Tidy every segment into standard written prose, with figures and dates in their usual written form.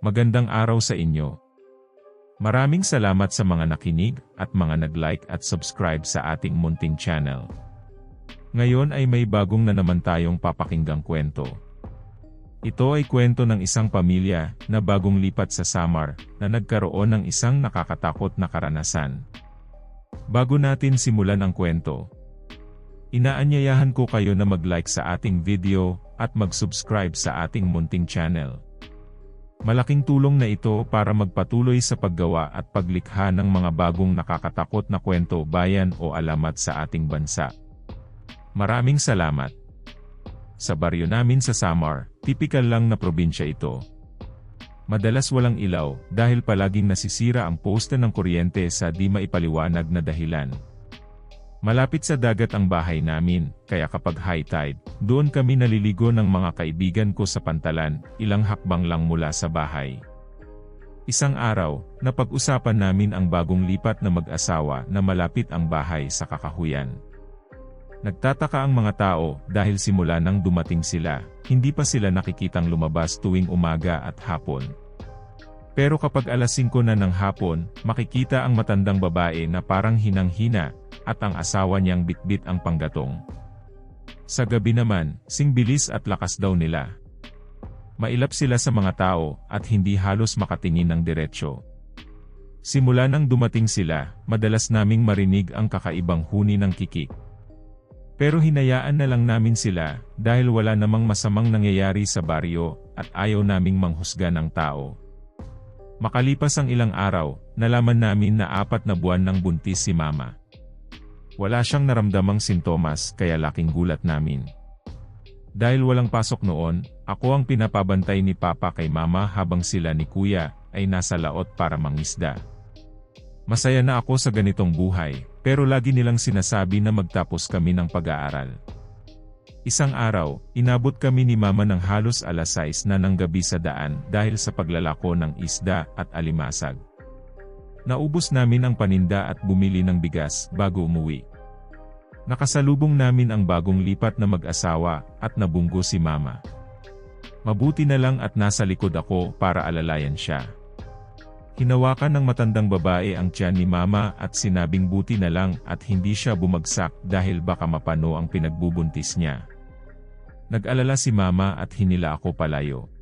Magandang araw sa inyo. Maraming salamat sa mga nakinig at mga nag-like at subscribe sa ating munting channel. Ngayon ay may bagong na naman tayong papakinggang kwento. Ito ay kwento ng isang pamilya na bagong lipat sa Samar na nagkaroon ng isang nakakatakot na karanasan. Bago natin simulan ang kwento, inaanyayahan ko kayo na mag-like sa ating video at mag-subscribe sa ating munting channel. Malaking tulong na ito para magpatuloy sa paggawa at paglikha ng mga bagong nakakatakot na kwento bayan o alamat sa ating bansa. Maraming salamat. Sa baryo namin sa Samar, tipikal lang na probinsya ito. Madalas walang ilaw dahil palaging nasisira ang poste ng kuryente sa di maipaliwanag na dahilan. Malapit sa dagat ang bahay namin, kaya kapag high tide, doon kami naliligo ng mga kaibigan ko sa pantalan, ilang hakbang lang mula sa bahay. Isang araw, napag-usapan namin ang bagong lipat na mag-asawa na malapit ang bahay sa kakahuyan. Nagtataka ang mga tao dahil simula nang dumating sila, hindi pa sila nakikitang lumabas tuwing umaga at hapon. Pero kapag alas 5 na ng hapon, makikita ang matandang babae na parang hinang-hina, at ang asawa niyang bitbit ang panggatong. Sa gabi naman, singbilis at lakas daw nila. Mailap sila sa mga tao at hindi halos makatingin ng diretsyo. Simula nang dumating sila, madalas naming marinig ang kakaibang huni ng kikik. Pero hinayaan na lang namin sila dahil wala namang masamang nangyayari sa baryo at ayaw naming manghusga ng tao. Makalipas ang ilang araw, nalaman namin na 4 na buwan nang buntis si Mama. Wala siyang naramdamang sintomas kaya laking gulat namin. Dahil walang pasok noon, ako ang pinapabantay ni Papa kay Mama habang sila ni Kuya ay nasa laot para mangisda. Masaya na ako sa ganitong buhay, pero lagi nilang sinasabi na magtapos kami ng pag-aaral. Isang araw, inabot kami ni Mama ng halos alas 6 na ng gabi sa daan dahil sa paglalako ng isda at alimasag. Naubos namin ang paninda at bumili ng bigas bago umuwi. Nakasalubong namin ang bagong lipat na mag-asawa at nabunggo si Mama. Mabuti na lang at nasa likod ako para alalayan siya. Hinawakan ng matandang babae ang tiyan ni Mama at sinabing buti na lang at hindi siya bumagsak dahil baka mapano ang pinagbubuntis niya. Nag-alala si Mama at hinila ako palayo.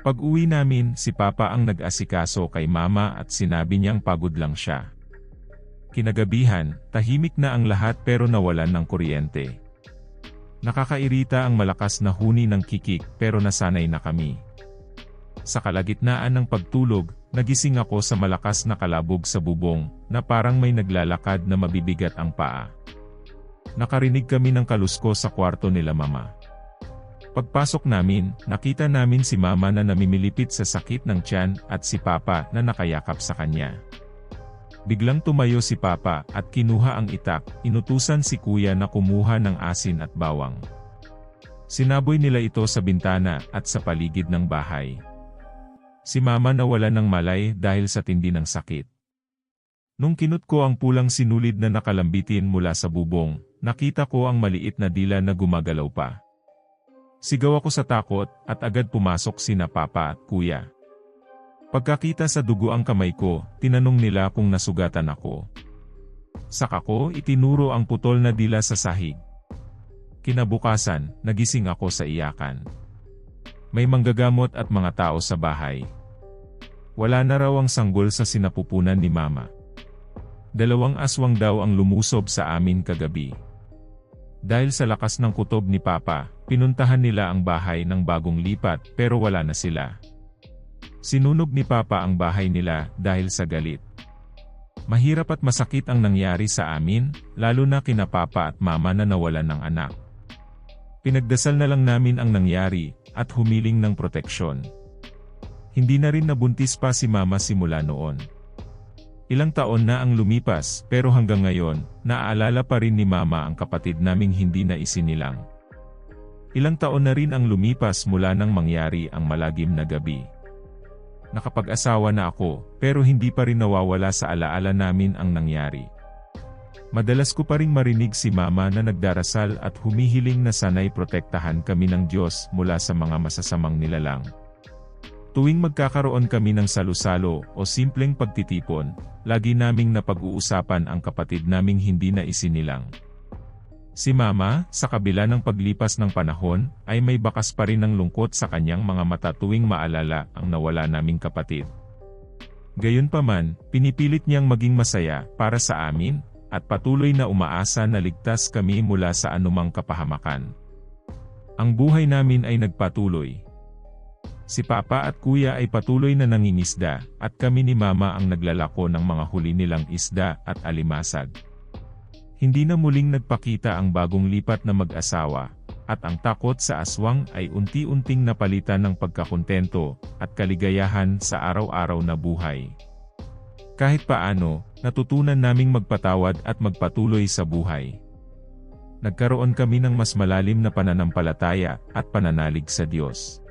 Pag-uwi namin, si Papa ang nag-asikaso kay Mama at sinabi niyang pagod lang siya. Kinagabihan, tahimik na ang lahat pero nawalan ng kuryente. Nakakairita ang malakas na huni ng kikik pero nasanay na kami. Sa kalagitnaan ng pagtulog, nagising ako sa malakas na kalabog sa bubong na parang may naglalakad na mabibigat ang paa. Nakarinig kami ng kalusko sa kwarto nila Mama. Pagpasok namin, nakita namin si Mama na namimilipit sa sakit ng tiyan at si Papa na nakayakap sa kanya. Biglang tumayo si Papa at kinuha ang itak, inutusan si Kuya na kumuha ng asin at bawang. Sinaboy nila ito sa bintana at sa paligid ng bahay. Si Mama nawala ng malay dahil sa tindi ng sakit. Nung kinut ko ang pulang sinulid na nakalambitin mula sa bubong, nakita ko ang maliit na dila na gumagalaw pa. Sigaw ako sa takot at agad pumasok sina Papa at Kuya. Pagkakita sa dugo ang kamay ko, tinanong nila kung nasugatan ako. Saka ko itinuro ang putol na dila sa sahig. Kinabukasan, nagising ako sa iyakan. May manggagamot at mga tao sa bahay. Wala na raw ang sanggol sa sinapupunan ni Mama. 2 aswang daw ang lumusob sa amin kagabi. Dahil sa lakas ng kutob ni Papa, pinuntahan nila ang bahay ng bagong lipat pero wala na sila. Sinunog ni Papa ang bahay nila dahil sa galit. Mahirap at masakit ang nangyari sa amin, lalo na kina Papa at Mama na nawalan ng anak. Pinagdasal na lang namin ang nangyari at humiling ng proteksyon. Hindi na rin nabuntis pa si Mama simula noon. Ilang taon na ang lumipas pero hanggang ngayon, naaalala pa rin ni Mama ang kapatid naming hindi na isinilang. Ilang taon na rin ang lumipas mula nang mangyari ang malagim na gabi. Nakapag-asawa na ako, pero hindi pa rin nawawala sa alaala namin ang nangyari. Madalas ko pa ring marinig si Mama na nagdarasal at humihiling na sana'y protektahan kami ng Diyos mula sa mga masasamang nilalang. Tuwing magkakaroon kami ng salusalo o simpleng pagtitipon, lagi naming napag-uusapan ang kapatid naming hindi na isinilang. Si Mama, sa kabila ng paglipas ng panahon, ay may bakas pa rin ng lungkot sa kanyang mga mata tuwing maalala ang nawala naming kapatid. Gayunpaman, pinipilit niyang maging masaya para sa amin, at patuloy na umaasa na ligtas kami mula sa anumang kapahamakan. Ang buhay namin ay nagpatuloy. Si Papa at Kuya ay patuloy na nangingisda, at kami ni Mama ang naglalako ng mga huli nilang isda at alimasag. Hindi na muling nagpakita ang bagong lipat na mag-asawa, at ang takot sa aswang ay unti-unting napalitan ng pagkakontento at kaligayahan sa araw-araw na buhay. Kahit paano, natutunan naming magpatawad at magpatuloy sa buhay. Nagkaroon kami ng mas malalim na pananampalataya at pananalig sa Diyos.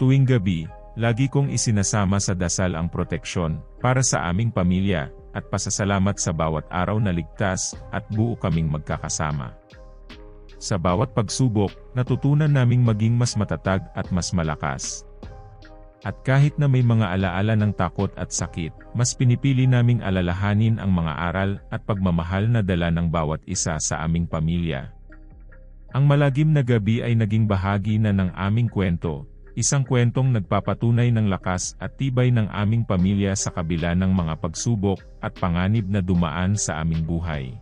Tuwing gabi, lagi kong isinasama sa dasal ang proteksyon para sa aming pamilya at pasasalamat sa bawat araw na ligtas at buo kaming magkakasama. Sa bawat pagsubok, natutunan naming maging mas matatag at mas malakas. At kahit na may mga alaala ng takot at sakit, mas pinipili naming alalahanin ang mga aral at pagmamahal na dala ng bawat isa sa aming pamilya. Ang malagim na gabi ay naging bahagi na ng aming kwento, isang kwentong nagpapatunay ng lakas at tibay ng aming pamilya sa kabila ng mga pagsubok at panganib na dumaan sa aming buhay.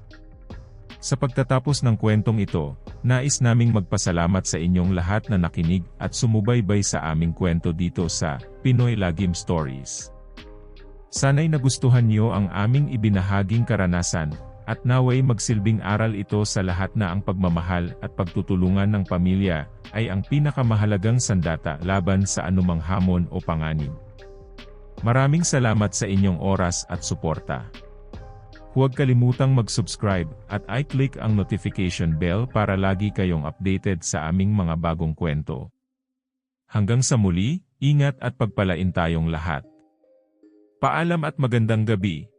Sa pagtatapos ng kwentong ito, nais naming magpasalamat sa inyong lahat na nakinig at sumubaybay sa aming kwento dito sa Pinoy Lagim Stories. Sana'y nagustuhan niyo ang aming ibinahaging karanasan, at naway magsilbing aral ito sa lahat na ang pagmamahal at pagtutulungan ng pamilya ay ang pinakamahalagang sandata laban sa anumang hamon o panganib. Maraming salamat sa inyong oras at suporta. Huwag kalimutang mag-subscribe at i-click ang notification bell para lagi kayong updated sa aming mga bagong kwento. Hanggang sa muli, ingat at pagpalain tayong lahat. Paalam at magandang gabi.